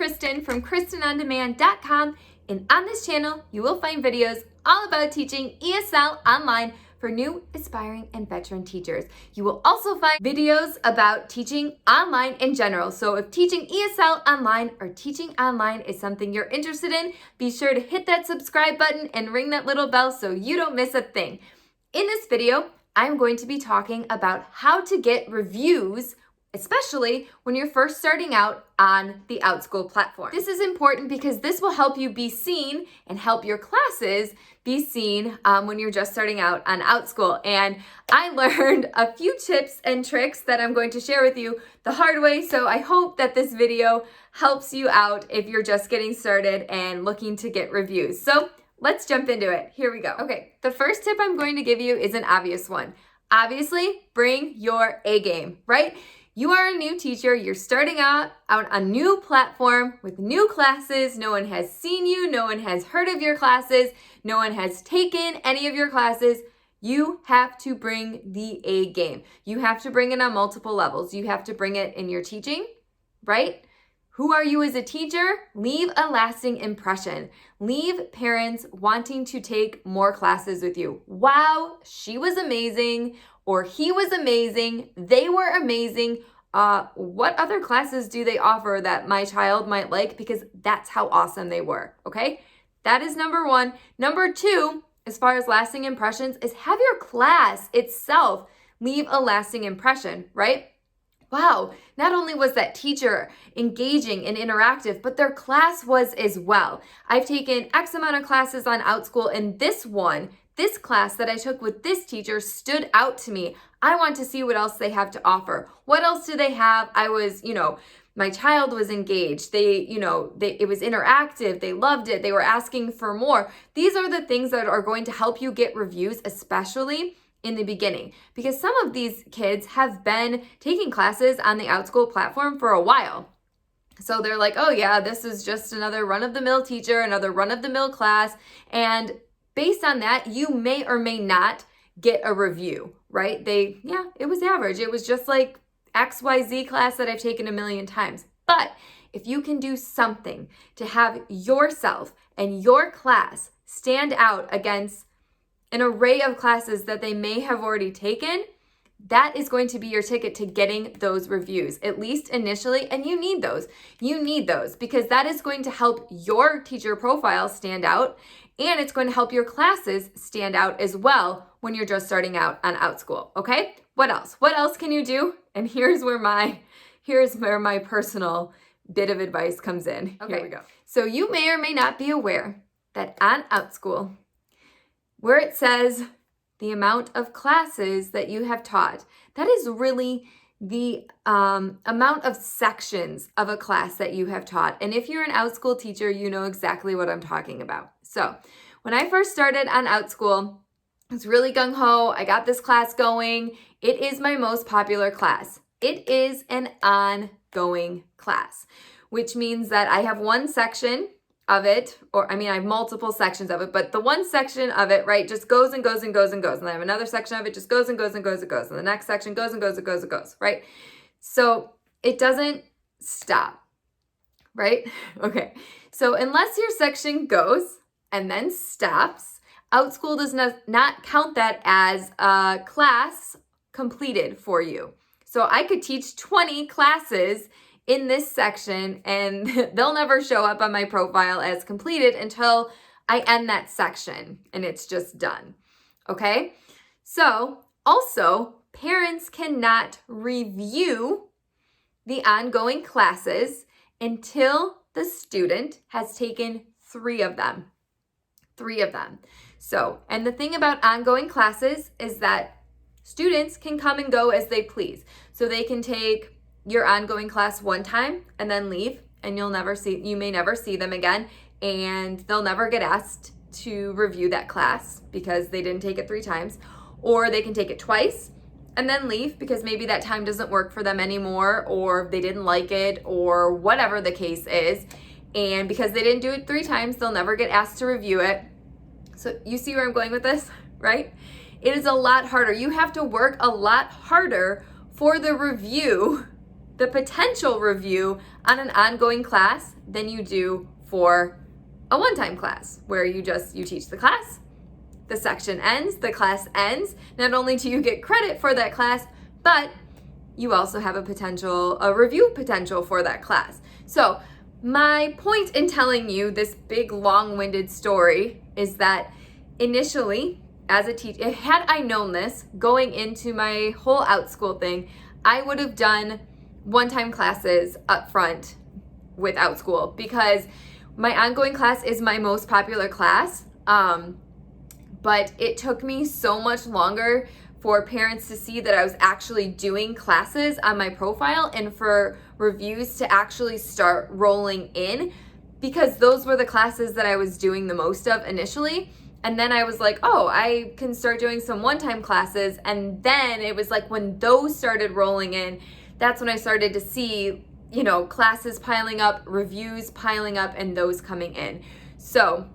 Kristen from KristenOnDemand.com, and on this channel, you will find videos all about teaching ESL online for new, aspiring, and veteran teachers. You will also find videos about teaching online in general. So if teaching ESL online or teaching online is something you're interested in, be sure to hit that subscribe button and ring that little bell so you don't miss a thing. In this video, I'm going to be talking about how to get reviews, especially when you're first starting out on the Outschool platform. This is important because this will help you be seen and help your classes be seen when you're just starting out on Outschool. And I learned a few tips and tricks that I'm going to share with you the hard way. So I hope that this video helps you out if you're just getting started and looking to get reviews. So let's jump into it. Here we go. Okay, the first tip I'm going to give you is an obvious one. Obviously, bring your A game, right? You are a new teacher, you're starting out on a new platform with new classes, no one has seen you, no one has heard of your classes, no one has taken any of your classes. You have to bring the A game. You have to bring it on multiple levels. You have to bring it in your teaching, right? Who are you as a teacher? Leave a lasting impression. Leave parents wanting to take more classes with you. Wow, she was amazing, or he was amazing, they were amazing. What other classes do they offer that my child might like? Because that's how awesome they were, okay? That is number one. Number two, as far as lasting impressions, is have your class itself leave a lasting impression, right? Wow, not only was that teacher engaging and interactive, but their class was as well. I've taken X amount of classes on Outschool, and this class that I took with this teacher stood out to me. I want to see what else they have to offer. What else do they have? My child was engaged. It was interactive. They loved it. They were asking for more. These are the things that are going to help you get reviews, especially in the beginning, because some of these kids have been taking classes on the Outschool platform for a while. So they're like, oh yeah, this is just another run-of-the-mill teacher, another run-of-the-mill class. And based on that, you may or may not get a review, right? It was average. It was just like XYZ class that I've taken a million times. But if you can do something to have yourself and your class stand out against an array of classes that they may have already taken, that is going to be your ticket to getting those reviews, at least initially. And you need those. You need those because that is going to help your teacher profile stand out, and it's going to help your classes stand out as well when you're just starting out on Outschool, okay? What else? What else can you do? And here's where my personal bit of advice comes in. Okay. Here we go. So you may or may not be aware that on Outschool, where it says the amount of classes that you have taught, that is really the amount of sections of a class that you have taught. And if you're an Outschool teacher, you know exactly what I'm talking about. So when I first started on Outschool, I was really gung-ho. I got this class going. It is my most popular class. It is an ongoing class, which means that I have one section of it, I have multiple sections of it, but the one section of it, right, just goes and goes and goes and goes. And I have another section of it just goes and goes and goes and goes. And the next section goes and goes and goes and goes, right? So it doesn't stop, right? Okay. So unless your section goes and then stops, Outschool does not count that as a class completed for you. So I could teach 20 classes in this section and they'll never show up on my profile as completed until I end that section and it's just done, okay? So also, parents cannot review the ongoing classes until the student has taken 3 of them. 3 of them. So, and the thing about ongoing classes is that students can come and go as they please. So they can take your ongoing class one time and then leave, and you may never see them again, and they'll never get asked to review that class because they didn't take it 3 times. Or they can take it twice and then leave because maybe that time doesn't work for them anymore, or they didn't like it, or whatever the case is. And because they didn't do it 3 times, they'll never get asked to review it. So you see where I'm going with this, right? It is a lot harder. You have to work a lot harder for the review the potential review on an ongoing class than you do for a one-time class where you teach the class, the section ends, the class ends. Not only do you get credit for that class, but you also have a review potential for that class. So my point in telling you this big long-winded story is that initially, as a teacher, had I known this going into my whole Outschool thing, I would have done one-time classes up front with Outschool because my ongoing class is my most popular class. But it took me so much longer for parents to see that I was actually doing classes on my profile and for reviews to actually start rolling in, because those were the classes that I was doing the most of initially. And then I was like, oh, I can start doing some one-time classes. And then it was like when those started rolling in, that's when I started to see, classes piling up, reviews piling up, and those coming in. So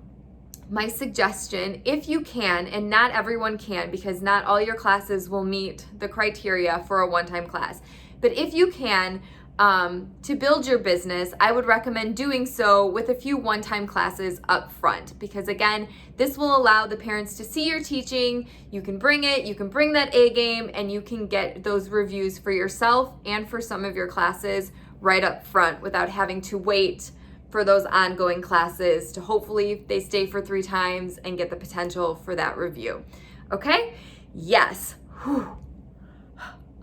my suggestion, if you can, and not everyone can because not all your classes will meet the criteria for a one-time class, but if you can, to build your business, I would recommend doing so with a few one-time classes up front, because again, this will allow the parents to see your teaching. You can bring that A game, and you can get those reviews for yourself and for some of your classes right up front without having to wait for those ongoing classes to hopefully they stay for 3 times and get the potential for that review. Okay? Yes. Whew.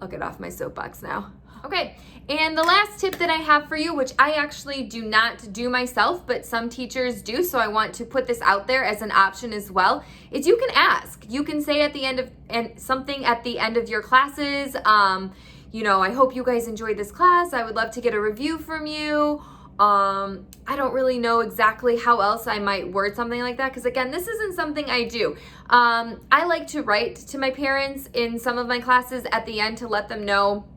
I'll get off my soapbox now. Okay, and the last tip that I have for you, which I actually do not do myself, but some teachers do, so I want to put this out there as an option as well, is you can ask. You can say at the end of your classes, I hope you guys enjoyed this class. I would love to get a review from you. I don't really know exactly how else I might word something like that, because again, this isn't something I do. I like to write to my parents in some of my classes at the end to let them know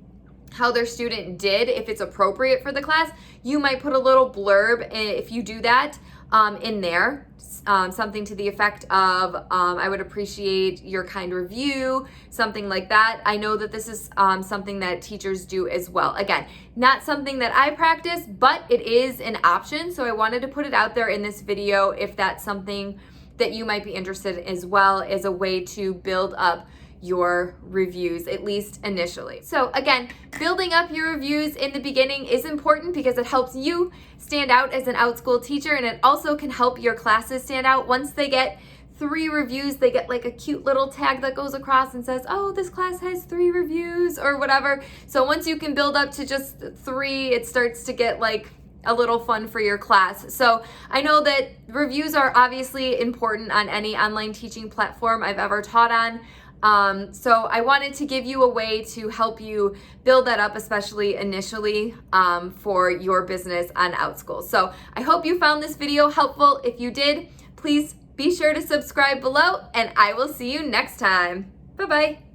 how their student did, if it's appropriate for the class. You might put a little blurb if you do that in there, something to the effect of, I would appreciate your kind review, something like that. I know that this is something that teachers do as well. Again, not something that I practice, but it is an option. So I wanted to put it out there in this video if that's something that you might be interested in as well, as a way to build up your reviews, at least initially. So again, building up your reviews in the beginning is important because it helps you stand out as an Outschool teacher, and it also can help your classes stand out. Once they get 3 reviews, they get like a cute little tag that goes across and says, oh, this class has 3 reviews or whatever. So once you can build up to just 3, it starts to get like a little fun for your class. So I know that reviews are obviously important on any online teaching platform I've ever taught on. So I wanted to give you a way to help you build that up, especially initially, for your business on Outschool. So I hope you found this video helpful. If you did, please be sure to subscribe below, and I will see you next time. Bye-bye.